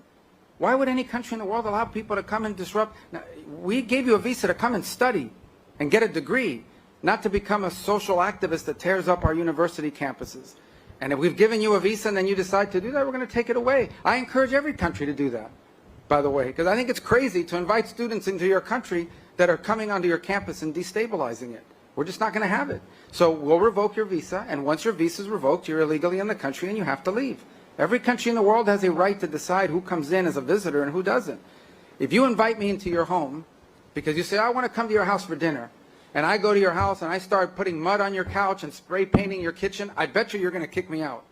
Why would any country in the world allow people to come and disrupt? Now, we gave you a visa to come and study and get a degree, not to become a social activist that tears up our university campuses. And if we've given you a visa and then you decide to do that, we're going to take it away. I encourage every country to do that, by the way, because I think it's crazy to invite students into your country that are coming onto your campus and destabilizing it. We're just not going to have it. So we'll revoke your visa, and once your visa is revoked, you're illegally in the country and you have to leave. Every country in the world has a right to decide who comes in as a visitor and who doesn't. If you invite me into your home because you say, I want to come to your house for dinner, and I go to your house and I start putting mud on your couch and spray painting your kitchen, I bet you're going to kick me out.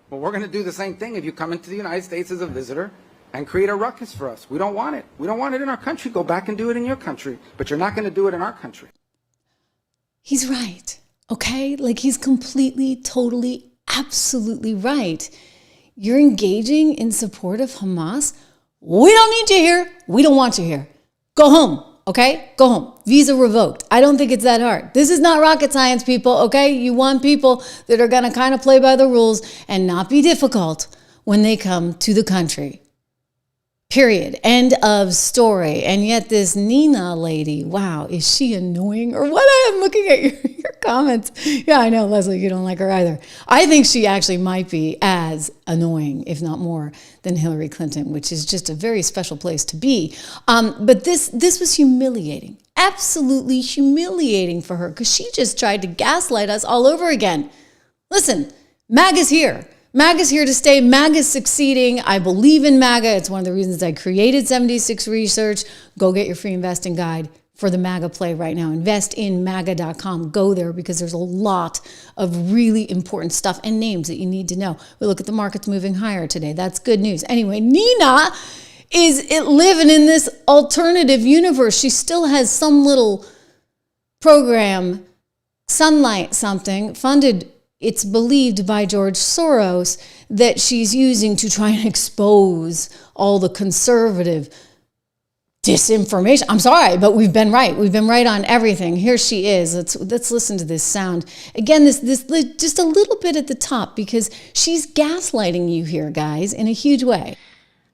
Well, we're going to do the same thing if you come into the United States as a visitor and create a ruckus for us. We don't want it. We don't want it in our country. Go back and do it in your country. But you're not going to do it in our country. He's right, okay? Like, he's completely, totally, absolutely right. You're engaging in support of Hamas. We don't need you here. We don't want you here. Go home, okay? Go home. Visa revoked. I don't think it's that hard. This is not rocket science, people, okay? You want people that are going to kind of play by the rules and not be difficult when they come to the country. Period. End of story. And yet this Nina lady, wow, is she annoying or what? I am looking at your comments. Yeah, I know, Leslie, you don't like her either. I think she actually might be as annoying, if not more, than Hillary Clinton, which is just a very special place to be. But this was humiliating, absolutely humiliating for her, because she just tried to gaslight us all over again. Listen, MAGA's here. MAGA's here to stay. MAGA's succeeding. I believe in MAGA. It's one of the reasons I created 76 Research. Go get your free investing guide for the MAGA play right now. Investinmaga.com. Go there because there's a lot of really important stuff and names that you need to know. We look at the markets moving higher today. That's good news. Anyway, Nina is living in this alternative universe. She still has some little program, Sunlight something, funded, it's believed, by George Soros, that she's using to try and expose all the conservative disinformation. I'm sorry, but we've been right. We've been right on everything. Here she is. Let's listen to this sound. Again, this just a little bit at the top, because she's gaslighting you here, guys, in a huge way.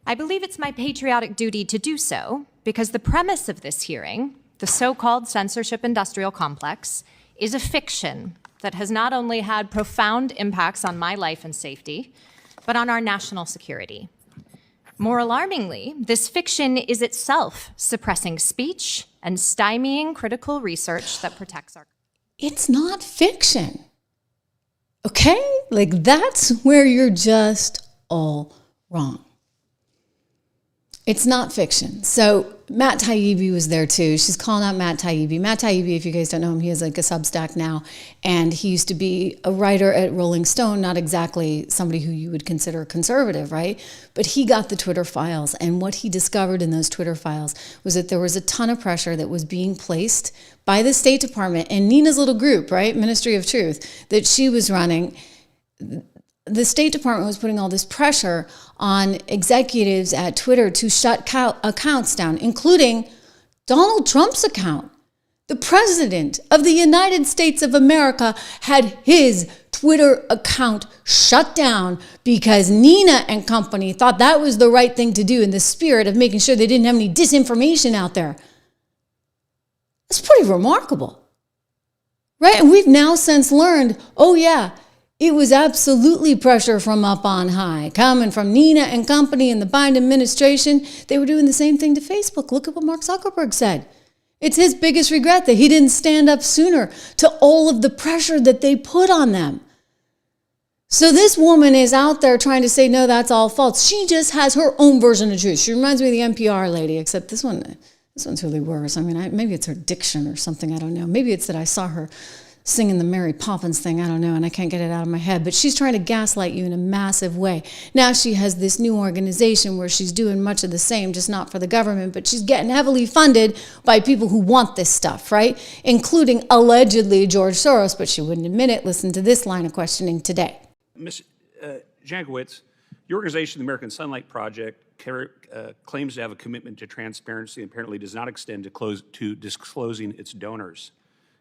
I believe it's my patriotic duty to do so because the premise of this hearing, the so-called censorship industrial complex, is a fiction that has not only had profound impacts on my life and safety, but on our national security. More alarmingly, this fiction is itself suppressing speech and stymieing critical research that protects our... It's not fiction. Okay? Like, that's where you're just all wrong. It's not fiction. So Matt Taibbi was there too. She's calling out Matt Taibbi. Matt Taibbi, if you guys don't know him, he has like a Substack now. And he used to be a writer at Rolling Stone, not exactly somebody who you would consider conservative, right? But he got the Twitter files. And what he discovered in those Twitter files was that there was a ton of pressure that was being placed by the State Department and Nina's little group, right? Ministry of Truth, that she was running. The State Department was putting all this pressure on executives at Twitter to shut accounts down, including Donald Trump's account. The president of the United States of America had his Twitter account shut down because Nina and company thought that was the right thing to do in the spirit of making sure they didn't have any disinformation out there. That's pretty remarkable, right? And we've now since learned, oh yeah, it was absolutely pressure from up on high, coming from Nina and company and the Biden administration. They were doing the same thing to Facebook. Look at what Mark Zuckerberg said. It's his biggest regret that he didn't stand up sooner to all of the pressure that they put on them. So this woman is out there trying to say, no, that's all false. She just has her own version of truth. She reminds me of the NPR lady, except this one's really worse. I mean, maybe it's her diction or something. I don't know. Maybe it's that I saw her singing the Mary Poppins thing. I don't know, and I can't get it out of my head. But she's trying to gaslight you in a massive way. Now she has this new organization where she's doing much of the same, just not for the government, but she's getting heavily funded by people who want this stuff, right? Including allegedly George Soros, but she wouldn't admit it. Listen to this line of questioning today. Ms. Jankcowicz, your organization, the American Sunlight Project, claims to have a commitment to transparency and apparently does not extend to disclosing its donors.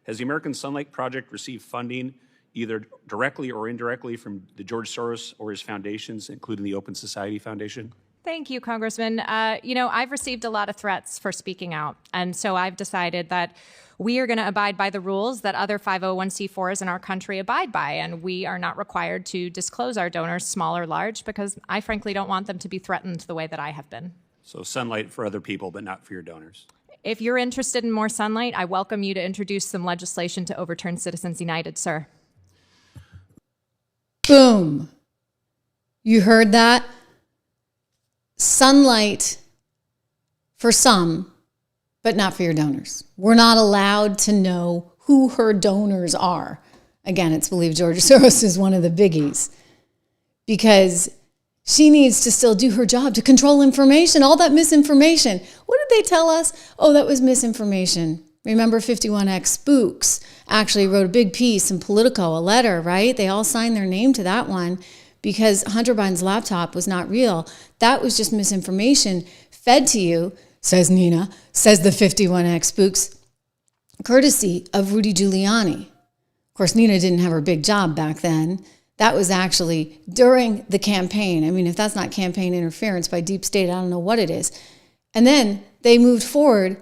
Has the American Sunlight Project received funding either directly or indirectly from the George Soros or his foundations, including the Open Society Foundation? Thank you, Congressman. I've received a lot of threats for speaking out, and so I've decided that we are going to abide by the rules that other 501c4s in our country abide by, and we are not required to disclose our donors, small or large, because I frankly don't want them to be threatened the way that I have been. So sunlight for other people, but not for your donors. If you're interested in more sunlight, I welcome you to introduce some legislation to overturn Citizens United, sir. Boom. You heard that? Sunlight for some, but not for your donors. We're not allowed to know who her donors are. Again, it's believed George Soros is one of the biggies because she needs to still do her job to control information, all that misinformation. What did they tell us? Oh, that was misinformation. Remember 51X Spooks actually wrote a big piece in Politico, a letter, right? They all signed their name to that one because Hunter Biden's laptop was not real. That was just misinformation fed to you, says Nina, says the 51X Spooks, courtesy of Rudy Giuliani. Of course, Nina didn't have her big job back then. That was actually during the campaign. I mean, if that's not campaign interference by deep state, I don't know what it is. And then they moved forward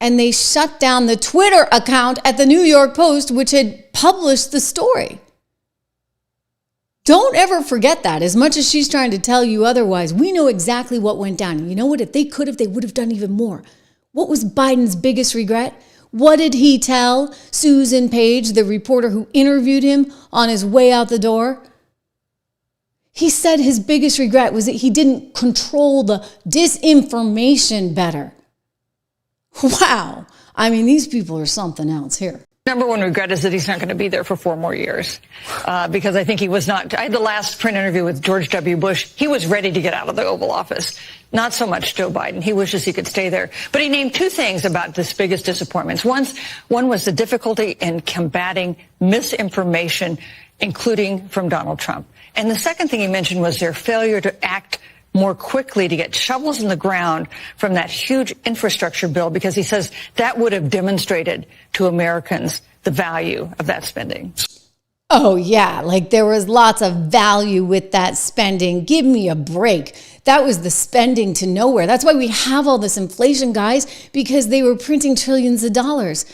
and they shut down the Twitter account at the New York Post, which had published the story. Don't ever forget that. As much as she's trying to tell you otherwise, we know exactly what went down. And you know what? If they could have, they would have done even more. What was Biden's biggest regret? What did he tell Susan Page, the reporter who interviewed him on his way out the door? He said his biggest regret was that he didn't control the disinformation better. Wow. I mean, these people are something else here. Number one regret is that he's not going to be there for 4 more years because I think he was not. I had the last print interview with George W. Bush. He was ready to get out of the Oval Office. Not so much Joe Biden. He wishes he could stay there. But he named 2 things about this biggest disappointments. One was the difficulty in combating misinformation, including from Donald Trump. And the second thing he mentioned was their failure to act more quickly to get shovels in the ground from that huge infrastructure bill, because he says that would have demonstrated to Americans the value of that spending. Oh, yeah, like there was lots of value with that spending. Give me a break. That was the spending to nowhere. That's why we have all this inflation, guys, because they were printing trillions of dollars.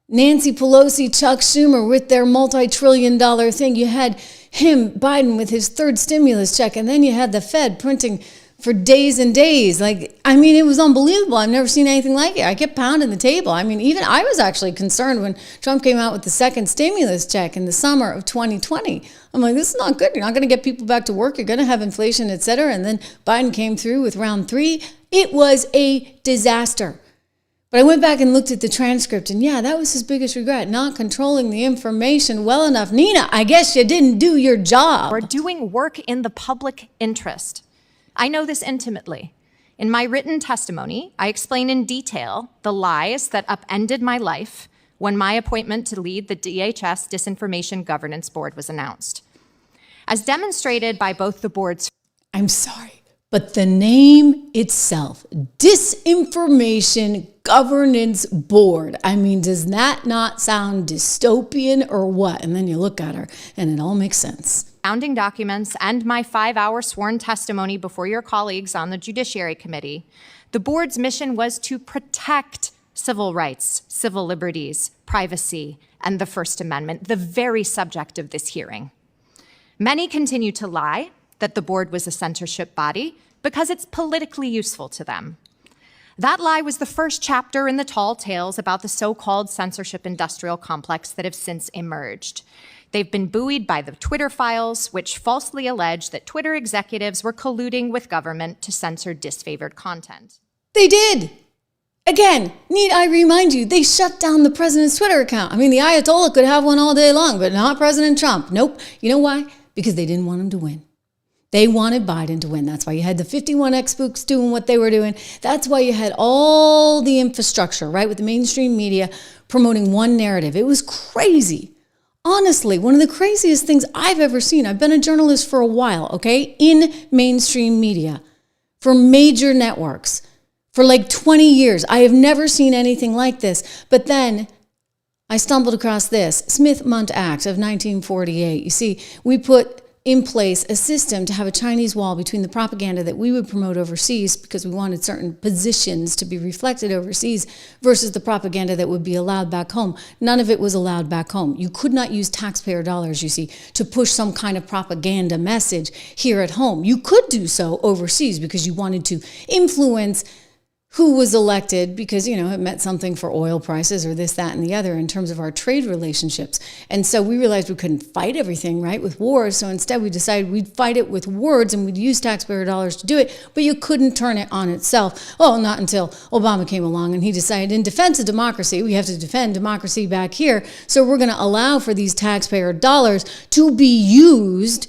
Nancy Pelosi, Chuck Schumer with their multi-trillion-dollar thing. You had him, Biden, with his 3rd stimulus check, and then you had the Fed printing for days and days. Like, I mean, it was unbelievable. I've never seen anything like it. I kept pounding the table. I mean, even I was actually concerned when Trump came out with the 2nd stimulus check in the summer of 2020. I'm like, this is not good. You're not going to get people back to work. You're going to have inflation, et cetera. And then Biden came through with round 3. It was a disaster. But I went back and looked at the transcript, and yeah, that was his biggest regret, not controlling the information well enough. Nina, I guess you didn't do your job. We're doing work in the public interest. I know this intimately. In my written testimony, I explain in detail the lies that upended my life when my appointment to lead the DHS Disinformation Governance Board was announced. As demonstrated by both the board's... I'm sorry, but the name itself, Disinformation Governance Board. I mean, does that not sound dystopian or what? And then you look at her and it all makes sense. Founding documents and my 5-hour sworn testimony before your colleagues on the Judiciary Committee, the board's mission was to protect civil rights, civil liberties, privacy, and the First Amendment, the very subject of this hearing. Many continue to lie that the board was a censorship body because it's politically useful to them. That lie was the first chapter in the tall tales about the so-called censorship industrial complex that have since emerged. They've been buoyed by the Twitter files, which falsely allege that Twitter executives were colluding with government to censor disfavored content. They did. Again, need I remind you, they shut down the president's Twitter account. I mean, the Ayatollah could have one all day long, but not President Trump. Nope. You know why? Because they didn't want him to win. They wanted Biden to win. That's why you had the 51 ex-spooks doing what they were doing. That's why you had all the infrastructure, right, with the mainstream media promoting one narrative. It was crazy. Honestly, one of the craziest things I've ever seen. I've been a journalist for a while, okay, in mainstream media for major networks for like 20 years. I have never seen anything like this. But then I stumbled across this, Smith-Mundt Act of 1948. You see, we put in place a system to have a Chinese wall between the propaganda that we would promote overseas because we wanted certain positions to be reflected overseas versus the propaganda that would be allowed back home. None of it was allowed back home. You could not use taxpayer dollars, you see, to push some kind of propaganda message here at home. You could do so overseas because you wanted to influence who was elected because, you know, it meant something for oil prices or this, that, and the other in terms of our trade relationships. And so we realized we couldn't fight everything, right, with wars. So instead we decided we'd fight it with words and we'd use taxpayer dollars to do it, but you couldn't turn it on itself. Well, not until Obama came along and he decided in defense of democracy, we have to defend democracy back here. So we're going to allow for these taxpayer dollars to be used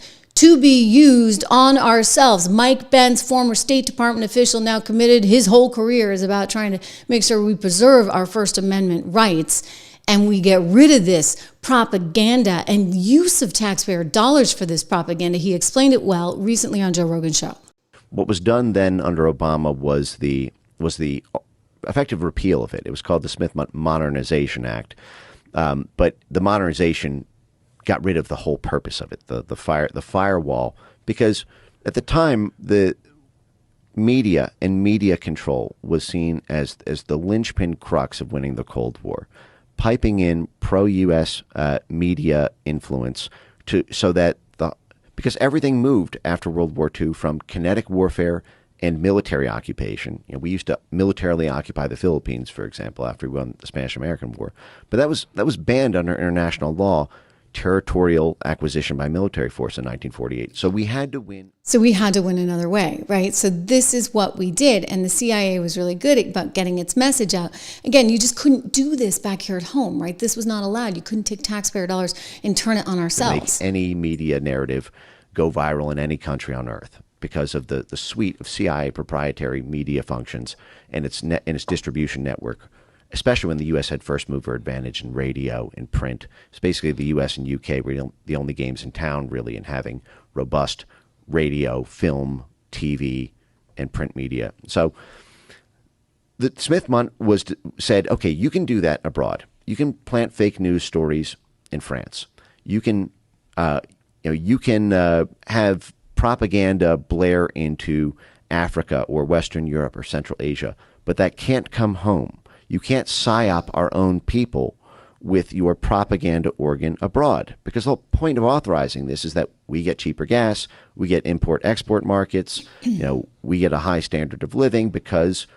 on ourselves. Mike Pence, former State Department official, now committed, his whole career is about trying to make sure we preserve our First Amendment rights and we get rid of this propaganda and use of taxpayer dollars for this propaganda. He explained it well recently on Joe Rogan's show. What was done then under Obama was the effective repeal of it. It was called the Smith-Mundt Modernization Act. But the modernization got rid of the whole purpose of it, the firewall, because at the time the media and media control was seen as the linchpin crux of winning the Cold War, piping in pro-U.S. Media influence because everything moved after World War II from kinetic warfare and military occupation. You know, we used to militarily occupy the Philippines, for example, after we won the Spanish-American War, but that was banned under international law. Territorial acquisition by military force in 1948. So we had to win. So we had to win another way, right? So this is what we did. And the CIA was really good about getting its message out. Again, you just couldn't do this back here at home, right? This was not allowed. You couldn't take taxpayer dollars and turn it on ourselves. Make any media narrative go viral in any country on earth because of the suite of CIA proprietary media functions and its distribution network, especially when the U.S. had first mover advantage in radio and print. It's basically the U.S. and U.K. were the only games in town, really, in having robust radio, film, TV, and print media. So the Smith-Mundt said, okay, you can do that abroad. You can plant fake news stories in France. You can, have propaganda blare into Africa or Western Europe or Central Asia, but that can't come home. You can't psyop our own people with your propaganda organ abroad, because the whole point of authorizing this is that we get cheaper gas, we get import-export markets, we get a high standard of living, because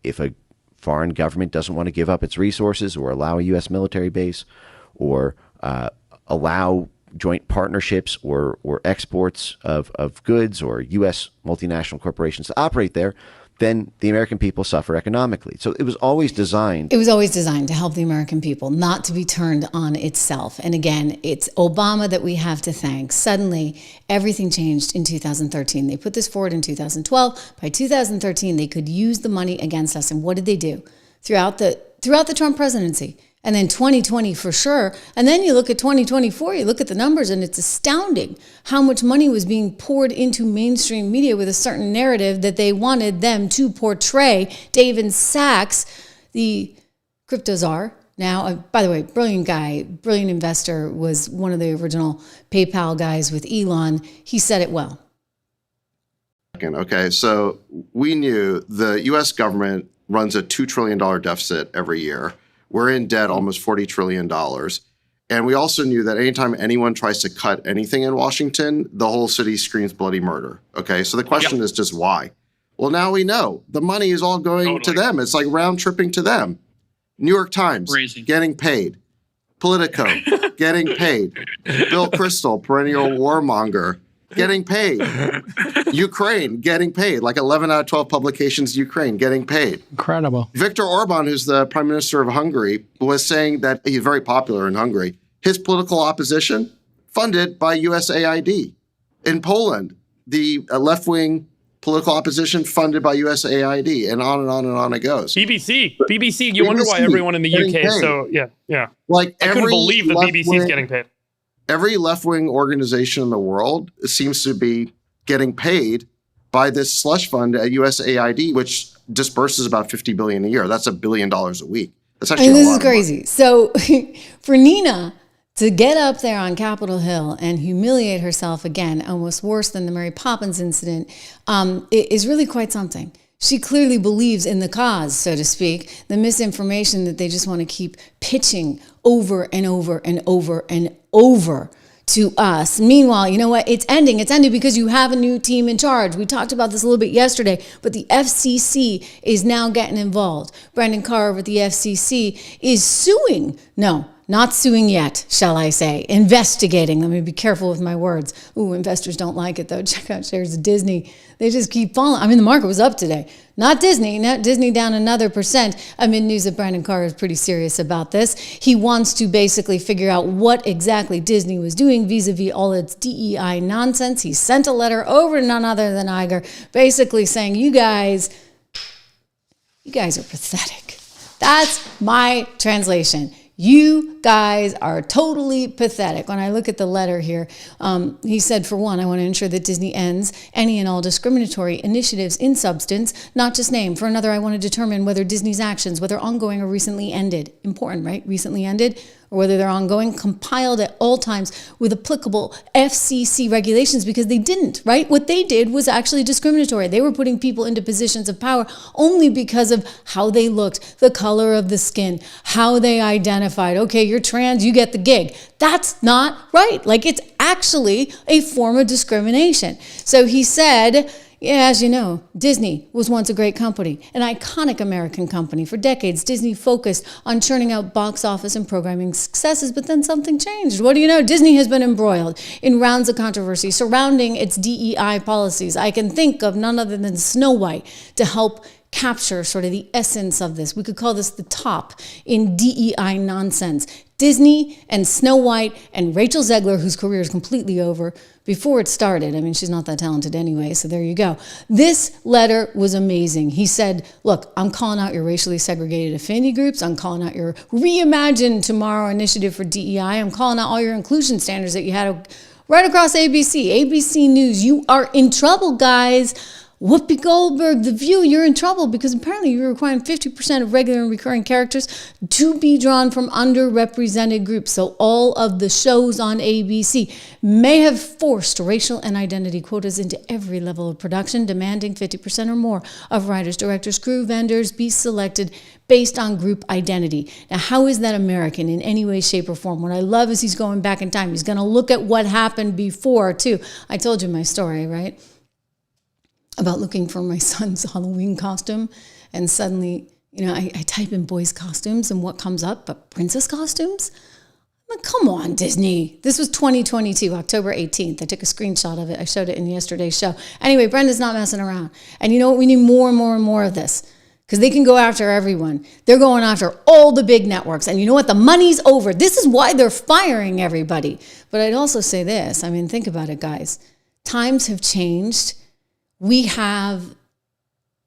if a foreign government doesn't want to give up its resources or allow a U.S. military base or allow joint partnerships or exports of goods or U.S. multinational corporations to operate there, then the American people suffer economically. So it was always designed. It was always designed to help the American people, not to be turned on itself. And again, it's Obama that we have to thank. Suddenly, everything changed in 2013. They put this forward in 2012. By 2013, they could use the money against us. And what did they do? Throughout the Trump presidency, and then 2020 for sure. And then you look at 2024, you look at the numbers, and it's astounding how much money was being poured into mainstream media with a certain narrative that they wanted them to portray. David Sachs, the crypto czar, now, by the way, brilliant guy, brilliant investor, was one of the original PayPal guys with Elon. He said it well. Okay, so we knew the U.S. government runs a $2 trillion deficit every year. We're in debt almost $40 trillion. And we also knew that anytime anyone tries to cut anything in Washington, the whole city screams bloody murder. Okay, so the question is just why? Well, now we know. The money is all going to them. It's like round tripping to them. New York Times getting paid. Politico, getting paid. Bill Kristol, perennial warmonger, getting paid. Ukraine, getting paid. Like 11 out of 12 publications, Ukraine, getting paid. Incredible. Viktor Orban, who's the prime minister of Hungary, was saying that he's very popular in Hungary. His political opposition, funded by USAID. In Poland, the left-wing political opposition funded by USAID, and on and on and on it goes. BBC. You wonder why everyone in the UK. paid. So yeah. Like I couldn't believe the BBC is left-wing- getting paid. Every left-wing organization in the world seems to be getting paid by this slush fund at USAID, which disperses about $50 billion a year. That's $1 billion a week. That's actually And a this lot is of money. crazy. So for Nina to get up there on Capitol Hill and humiliate herself again, almost worse than the Mary Poppins incident, is really quite something. She clearly believes in the cause, so to speak, the misinformation that they just want to keep pitching over and over and over and over to us. Meanwhile, you know what? It's ending. It's ending because you have a new team in charge. We talked about this a little bit yesterday, but the FCC is now getting involved. Brendan Carr over at the FCC is suing. No, not suing yet, shall I say. Investigating. Let me be careful with my words. Ooh, investors don't like it, though. Check out shares of Disney. They just keep falling. I mean, the market was up today. Not Disney. Disney down another %. Amid news that Brendan Carr is pretty serious about this. He wants to basically figure out what exactly Disney was doing vis-a-vis all its DEI nonsense. He sent a letter over to none other than Iger, basically saying, you guys are pathetic. That's my translation. You guys are totally pathetic. When I look at the letter here, he said, for one, I want to ensure that Disney ends any and all discriminatory initiatives in substance, not just name. For another, I want to determine whether Disney's actions, whether ongoing or recently ended, important, right? Recently ended, or whether they're ongoing, compiled at all times with applicable FCC regulations, because they didn't, right? What they did was actually discriminatory. They were putting people into positions of power only because of how they looked, the color of the skin, how they identified. Okay, you're trans, you get the gig. That's not right. Like, it's actually a form of discrimination. So he said, yeah, as you know, Disney was once a great company, an iconic American company. For decades, Disney focused on churning out box office and programming successes, but then something changed. What do you know? Disney has been embroiled in rounds of controversy surrounding its DEI policies. I can think of none other than Snow White to help capture sort of the essence of this. We could call this the top in DEI nonsense. Disney and Snow White and Rachel Zegler, whose career is completely over before it started. I mean, she's not that talented anyway, so there you go. This letter was amazing. He said, look, I'm calling out your racially segregated affinity groups. I'm calling out your Reimagine Tomorrow initiative for DEI. I'm calling out all your inclusion standards that you had right across ABC. ABC News, you are in trouble, guys. Whoopi Goldberg, The View, you're in trouble because apparently you're requiring 50% of regular and recurring characters to be drawn from underrepresented groups. So all of the shows on ABC may have forced racial and identity quotas into every level of production, demanding 50% or more of writers, directors, crew, vendors be selected based on group identity. Now, how is that American in any way, shape, or form? What I love is he's going back in time. He's going to look at what happened before, too. I told you my story, right? About looking for my son's Halloween costume, and suddenly, you know, I type in boys' costumes, and what comes up but princess costumes? I'm like, come on, Disney. This was 2022, October 18th. I took a screenshot of it. I showed it in yesterday's show. Anyway, Brenda's not messing around. And you know what? We need more and more and more of this, because they can go after everyone. They're going after all the big networks. And you know what? The money's over. This is why they're firing everybody. But I'd also say this. I mean, think about it, guys. Times have changed. We have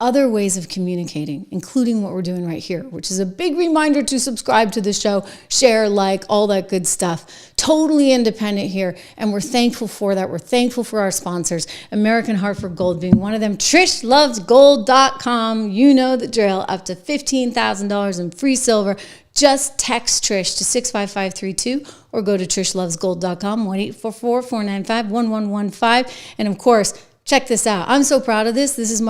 other ways of communicating, including what we're doing right here, which is a big reminder to subscribe to the show, share, like, all that good stuff. Totally independent here, and we're thankful for that. We're thankful for our sponsors, American Hartford Gold being one of them, TrishLovesGold.com. You know the drill, up to $15,000 in free silver. Just text Trish to 65532 or go to TrishLovesGold.com, 1-844-495-1115. And of course, check this out. I'm so proud of this. These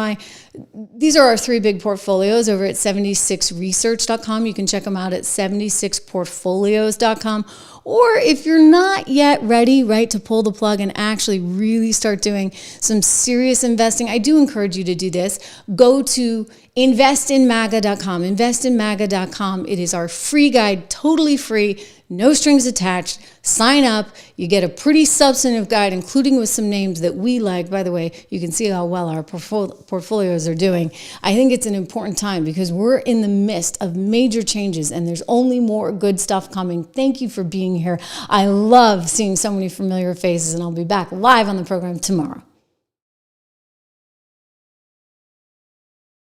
are our 3 big portfolios over at 76research.com. You can check them out at 76portfolios.com, Or if you're not yet ready, right, to pull the plug and actually really start doing some serious investing, I do encourage you to do this. Go to investinmaga.com. Investinmaga.com. It is our free guide, totally free, no strings attached. Sign up. You get a pretty substantive guide, including with some names that we like. By the way, you can see how well our portfolios are doing. I think it's an important time because we're in the midst of major changes and there's only more good stuff coming. Thank you for being here. I love seeing so many familiar faces, and I'll be back live on the program tomorrow.